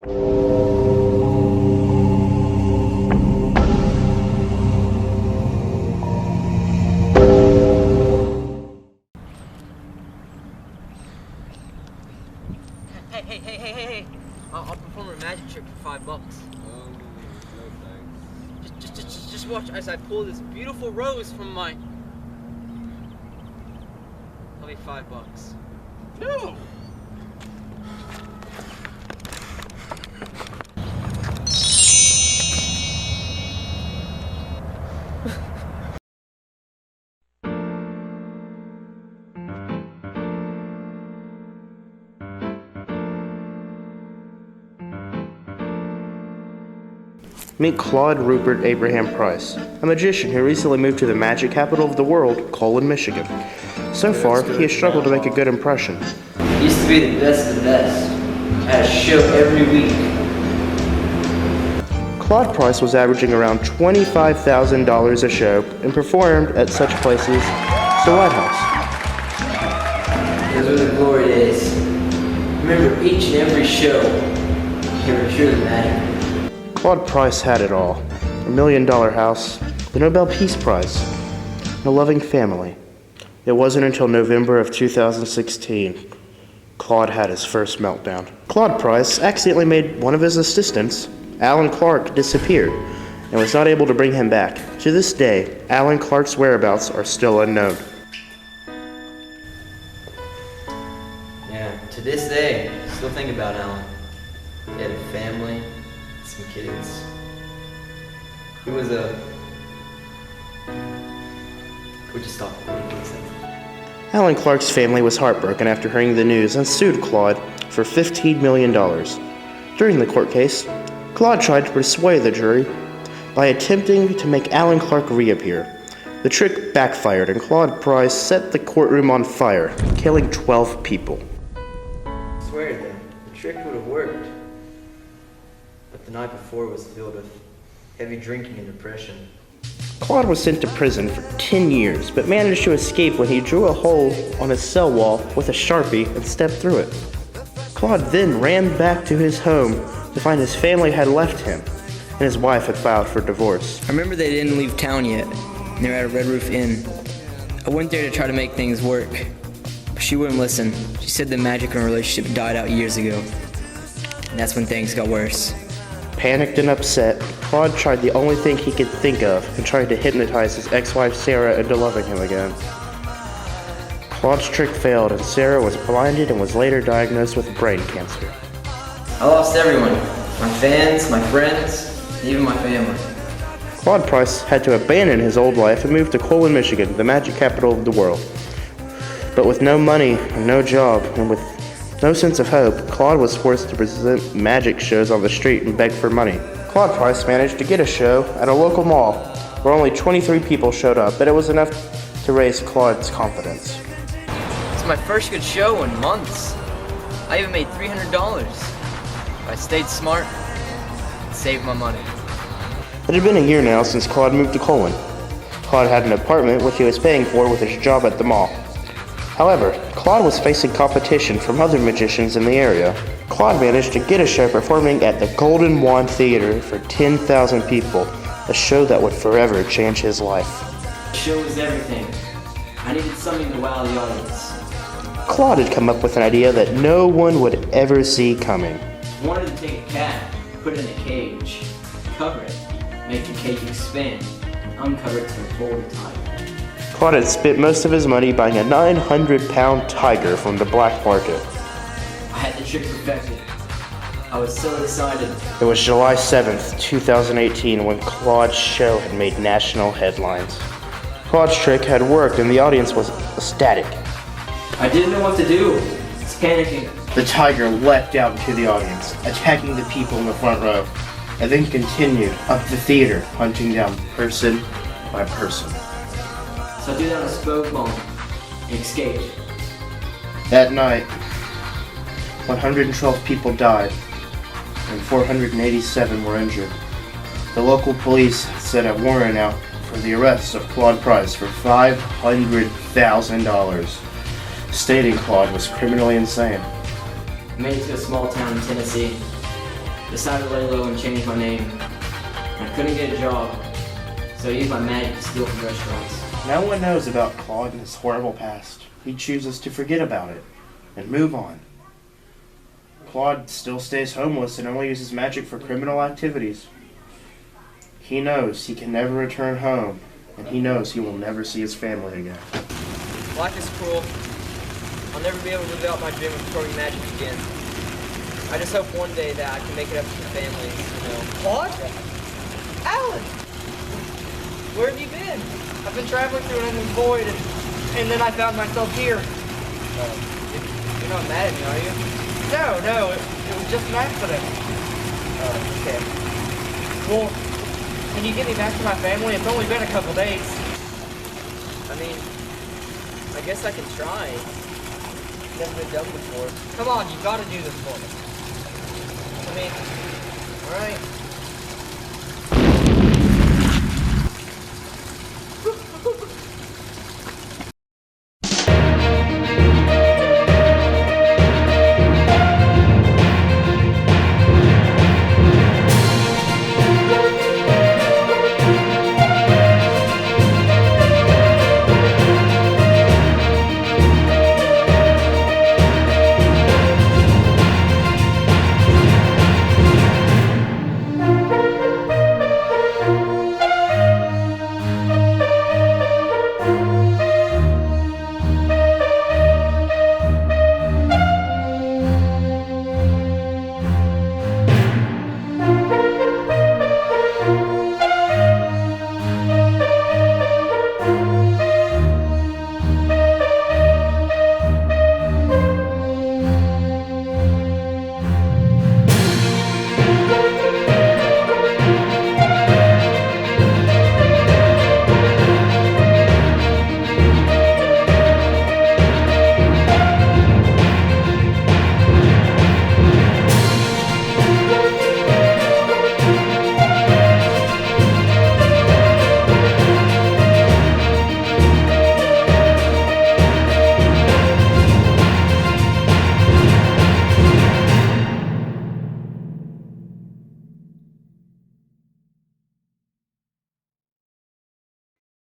Hey. I'll perform a magic trick for $5. No thanks. Just watch as I pull this beautiful rose from my... I'll be $5. No! Meet Claude Rupert Abraham Price, a magician who recently moved to the magic capital of the world, Colon, Michigan. So far, he has struggled to make a good impression. He used to be the best of the best. I had a show every week. Claude Price was averaging around $25,000 a show and performed at such places as the White House. Those were the glory days. Remember each and every show. You were sure the magic. Claude Price had it all. $1 million house, the Nobel Peace Prize, and a loving family. It wasn't until November of 2016 Claude had his first meltdown. Claude Price accidentally made one of his assistants, Alan Clark, disappear and was not able to bring him back. To this day, Alan Clark's whereabouts are still unknown. Yeah, to this day, I still think about Alan. He had a family, some kids. He was a... Could we just stop recording for a second? Alan Clark's family was heartbroken after hearing the news and sued Claude for $15 million. During the court case, Claude tried to persuade the jury by attempting to make Alan Clark reappear. The trick backfired and Claude Price set the courtroom on fire, killing 12 people. I swear to them, the trick would have worked. But the night before was filled with heavy drinking and depression. Claude was sent to prison for 10 years, but managed to escape when he drew a hole on his cell wall with a Sharpie and stepped through it. Claude then ran back to his home to find his family had left him, and his wife had filed for divorce. I remember they didn't leave town yet, and they were at a Red Roof Inn. I went there to try to make things work, but she wouldn't listen. She said the magic in our relationship died out years ago, and that's when things got worse. Panicked and upset, Claude tried the only thing he could think of and tried to hypnotize his ex-wife Sarah into loving him again. Claude's trick failed and Sarah was blinded and was later diagnosed with brain cancer. I lost everyone. My fans, my friends, even my family. Claude Price had to abandon his old life and move to Colon, Michigan, the magic capital of the world. But with no money and no job and with no sense of hope, Claude was forced to present magic shows on the street and beg for money. Claude Price managed to get a show at a local mall where only 23 people showed up, but it was enough to raise Claude's confidence. It's my first good show in months. I even made $300. I stayed smart and saved my money. It had been a year now since Claude moved to Colon. Claude had an apartment which he was paying for with his job at the mall. However, Claude was facing competition from other magicians in the area. Claude managed to get a show performing at the Golden Wand Theater for 10,000 people, a show that would forever change his life. The show was everything. I needed something to wow the audience. Claude had come up with an idea that no one would ever see coming. I wanted to take a cat, put it in a cage, cover it, make the cage expand, and uncover it to unfold the tiger. Claude had spent most of his money buying a 900-pound tiger from the black market. I had the trick perfected. I was so excited. It was July 7th, 2018 when Claude's show had made national headlines. Claude's trick had worked and the audience was ecstatic. I didn't know what to do. I was panicking. The tiger leapt out into the audience, attacking the people in the front row, and then continued up the theater, hunting down person by person. So I threw down a smoke bomb and escaped. That night, 112 people died and 487 were injured. The local police set a warrant out for the arrest of Claude Price for $500,000, stating Claude was criminally insane. I made it to a small town in Tennessee. Decided to lay low and change my name. I couldn't get a job, so I used my magic to steal from restaurants. No one knows about Claude and his horrible past. He chooses to forget about it and move on. Claude still stays homeless and only uses magic for criminal activities. He knows he can never return home, and he knows he will never see his family again. Life is cruel. I'll never be able to live out my dream of performing magic again. I just hope one day that I can make it up to the family, you know. What? Alan! Where have you been? I've been traveling through an endless void, and then I found myself here. You're not mad at me, are you? No, it was just an accident. Okay. Well, can you get me back to my family? It's only been a couple days. I mean, I guess I can try. Never been done before. Come on, you've got to do this for me. I mean, all right.